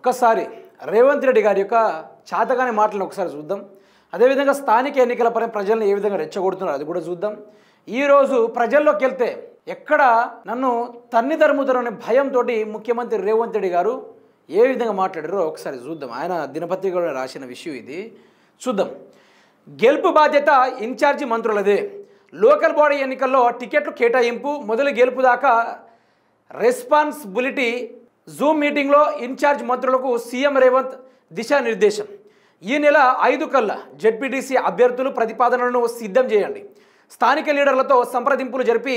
ఒక్కసారి రేవంత్ రెడ్డి గారి యొక్క చాతగాని మాటలను ఒకసారి చూద్దాం. అదేవిధంగా స్థానిక ఎన్నికలపై ప్రజలను ఏ విధంగా రెచ్చగొడుతున్నారు అది కూడా చూద్దాం. ఈరోజు ప్రజల్లోకి వెళ్తే ఎక్కడ నన్ను తన్ని తరుముతారనే భయంతో ముఖ్యమంత్రి రేవంత్ రెడ్డి గారు ఏ విధంగా మాట్లాడారో ఒకసారి చూద్దాం. ఆయన దినపత్రికలో రాసిన విషయం ఇది చూద్దాం. గెలుపు బాధ్యత ఇన్ఛార్జి మంత్రులదే. లోకల్ బాడీ ఎన్నికల్లో టికెట్లు కేటాయింపు మొదలు గెలుపు దాకా రెస్పాన్సిబిలిటీ. జూమ్ మీటింగ్లో ఇన్ఛార్జ్ మంత్రులకు సీఎం రేవంత్ దిశానిర్దేశం. ఈ నెల 5 కల్లా జెడ్పీటీసీ అభ్యర్థులు ప్రతిపాదనలను సిద్ధం చేయండి. స్థానిక లీడర్లతో సంప్రదింపులు జరిపి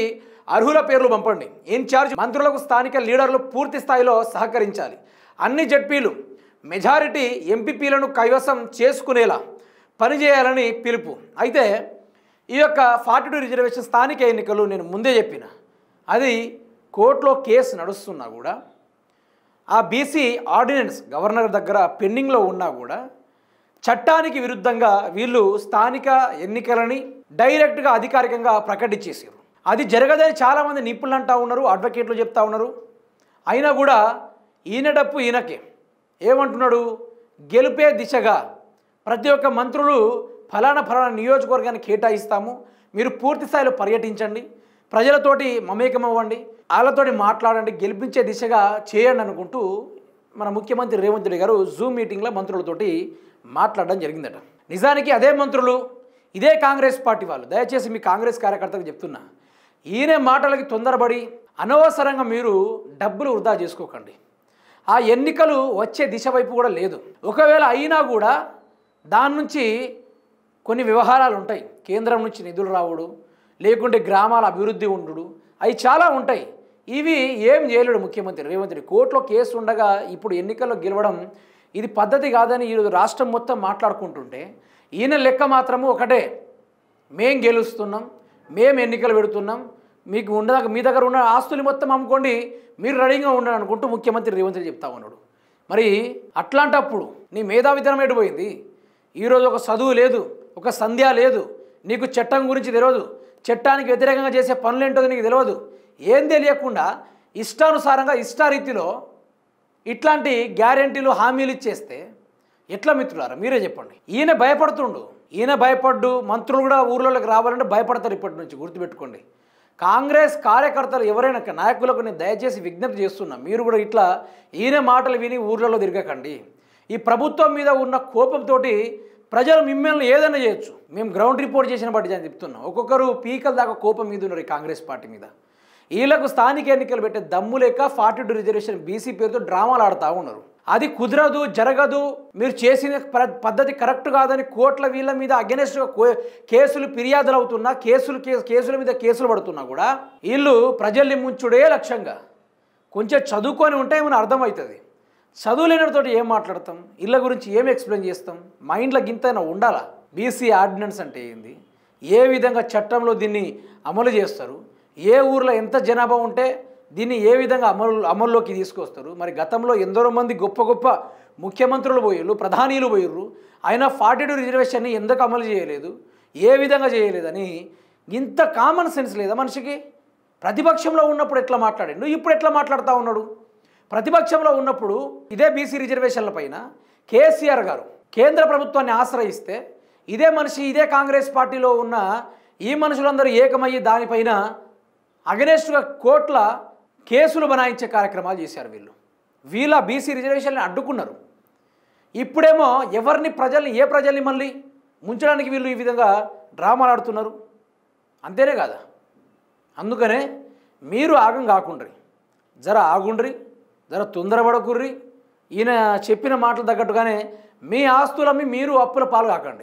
అర్హుల పేర్లు పంపండి. ఇన్ఛార్జ్ మంత్రులకు స్థానిక లీడర్లు పూర్తి స్థాయిలో సహకరించాలి. అన్ని జెడ్పీలు మెజారిటీ ఎంపీపీలను కైవసం చేసుకునేలా పనిచేయాలని పిలుపు. అయితే ఈ యొక్క 42 రిజర్వేషన్ స్థానిక ఎన్నికలు నేను ముందే చెప్పిన అది కోర్టులో కేసు నడుస్తున్నా కూడా ఆ బీసీ ఆర్డినెన్స్ గవర్నర్ దగ్గర పెండింగ్లో ఉన్నా కూడా చట్టానికి విరుద్ధంగా వీళ్ళు స్థానిక ఎన్నికలని డైరెక్ట్గా అధికారికంగా ప్రకటించేసారు. అది జరగదని చాలామంది నిపుణులు అంటూ ఉన్నారు, అడ్వకేట్లు చెప్తా ఉన్నారు. అయినా కూడా ఈయన డప్పు ఈయనకే. ఏమంటున్నాడు? గెలుపే దిశగా ప్రతి ఒక్క మంత్రులు ఫలానా నియోజకవర్గాన్ని కేటాయిస్తాము, మీరు పూర్తి స్థాయిలో పర్యటించండి, ప్రజలతోటి మమేకమవ్వండి, వాళ్ళతోటి మాట్లాడండి, గెలిపించే దిశగా చేయండి అనుకుంటూ మన ముఖ్యమంత్రి రేవంత్ రెడ్డి గారు జూమ్ మీటింగ్లో మంత్రులతోటి మాట్లాడడం జరిగిందట. నిజానికి అదే మంత్రులు ఇదే కాంగ్రెస్ పార్టీ వాళ్ళు, దయచేసి మీ కాంగ్రెస్ కార్యకర్తలకు చెప్తున్నా, ఈయన మాటలకి తొందరపడి అనవసరంగా మీరు డబ్బులు వృధా చేసుకోకండి. ఆ ఎన్నికలు వచ్చే దిశ వైపు కూడా లేదు. ఒకవేళ అయినా కూడా దాని నుంచి కొన్ని వ్యవహారాలు ఉంటాయి. కేంద్రం నుంచి నిధులు రావడు, లేకుంటే గ్రామాల అభివృద్ధి ఉండు, అవి చాలా ఉంటాయి. ఇవి ఏం చేయలేడు ముఖ్యమంత్రి రేవంత్ రెడ్డి. కోర్టులో కేసు ఉండగా ఇప్పుడు ఎన్నికల్లో గెలవడం ఇది పద్ధతి కాదని ఈరోజు రాష్ట్రం మొత్తం మాట్లాడుకుంటుంటే ఈయన లెక్క మాత్రము ఒకటే, మేం గెలుస్తున్నాం, మేము ఎన్నికలు పెడుతున్నాం, మీకు మీ దగ్గర ఉన్న ఆస్తులు మొత్తం అమ్ముకోండి, మీరు రెడీగా ఉండండి అనుకుంటూ ముఖ్యమంత్రి రేవంత్ రెడ్డి చెప్తా ఉన్నాడు. మరి అట్లాంటప్పుడు నీ మేధావితనం ఎటుపోయింది? ఈరోజు ఒక చదువు లేదు, ఒక సంధ్య లేదు, నీకు చట్టం గురించి తెలియదు, చట్టానికి వ్యతిరేకంగా చేసే పనులేంటో నీకు తెలియదు. ఏం తెలియకుండా ఇష్టానుసారంగా ఇష్టారీతిలో ఇట్లాంటి గ్యారెంటీలు హామీలు ఇచ్చేస్తే ఎట్లా మిత్రులారా మీరే చెప్పండి. ఈయన భయపడుతుండు, ఈయన భయపడ్డు మంత్రులు కూడా ఊర్లోకి రావాలంటే భయపడతారు. ఇప్పటి నుంచి గుర్తుపెట్టుకోండి. కాంగ్రెస్ కార్యకర్తలు ఎవరైనా నాయకులకు నేను దయచేసి విజ్ఞప్తి చేస్తున్నా, మీరు కూడా ఇట్లా ఈయన మాటలు విని ఊర్లలో తిరగకండి. ఈ ప్రభుత్వం మీద ఉన్న కోపంతో ప్రజలు మిమ్మల్ని ఏదైనా చేయొచ్చు. మేము గ్రౌండ్ రిపోర్ట్ చేసిన బట్టి నేను చెప్తున్నాం, ఒక్కొక్కరు పీకల దాకా కోపం మీద ఉన్నారు ఈ కాంగ్రెస్ పార్టీ మీద. వీళ్ళకు స్థానిక ఎన్నికలు పెట్టే దమ్ము లేక 42 రిజర్వేషన్ బీసీ పేరుతో డ్రామాలు ఆడుతూ ఉన్నారు. అది కుదరదు, జరగదు, మీరు చేసిన పద్ధతి కరెక్ట్ కాదని కోట్ల వీళ్ళ మీద అగెనెస్ట్గా కేసులు ఫిర్యాదులు అవుతున్నా, కేసుల మీద కేసులు పడుతున్నా కూడా వీళ్ళు ప్రజల్ని ముంచుడే లక్ష్యంగా. కొంచెం చదువుకొని ఉంటే ఏమైనా అర్థమవుతుంది. చదువులేనితో ఏం మాట్లాడతాం, ఇళ్ళ గురించి ఏం ఎక్స్ప్లెయిన్ చేస్తాం? మైండ్లో గింతైనా ఉండాలా? బీసీ ఆర్డినెన్స్ అంటే ఏంది, ఏ విధంగా చట్టంలో దీన్ని అమలు చేస్తారు, ఏ ఊర్లో ఎంత జనాభా ఉంటే దీన్ని ఏ విధంగా అమల్లోకి తీసుకొస్తారు? మరి గతంలో ఎందరో మంది గొప్ప గొప్ప ముఖ్యమంత్రులు పోయిర్రు, ప్రధానీలు పోయిర్రు, అయినా 42 రిజర్వేషన్ని ఎందుకు అమలు చేయలేదు, ఏ విధంగా చేయలేదని ఇంత కామన్ సెన్స్ లేదా మనిషికి? ప్రతిపక్షంలో ఉన్నప్పుడు ఎట్లా మాట్లాడిండు, ఇప్పుడు ఎట్లా మాట్లాడుతూ ఉన్నాడు? ప్రతిపక్షంలో ఉన్నప్పుడు ఇదే బీసీ రిజర్వేషన్ల పైన కేసీఆర్ గారు కేంద్ర ప్రభుత్వాన్ని ఆశ్రయిస్తే ఇదే మనిషి ఇదే కాంగ్రెస్ పార్టీలో ఉన్న ఈ మనుషులందరూ ఏకమయ్యి దానిపైన అగెనెస్ట్గా కోట్ల కేసులు బనాయించే కార్యక్రమాలు చేశారు. వీళ్ళ బీసీ రిజర్వేషన్ని అడ్డుకున్నారు. ఇప్పుడేమో ఏ ప్రజల్ని మళ్ళీ ముంచడానికి వీళ్ళు ఈ విధంగా డ్రామాలు ఆడుతున్నారు. అంతేనే కాదా? అందుకనే మీరు ఆగం కాకుండ్రి, జర ఆగుండ్రి, జర తొందరపడకుర్రి. ఈయన చెప్పిన మాటలు తగ్గట్టుగానే మీ ఆస్తులమ్మి మీరు అప్పుల పాలు కాకండి.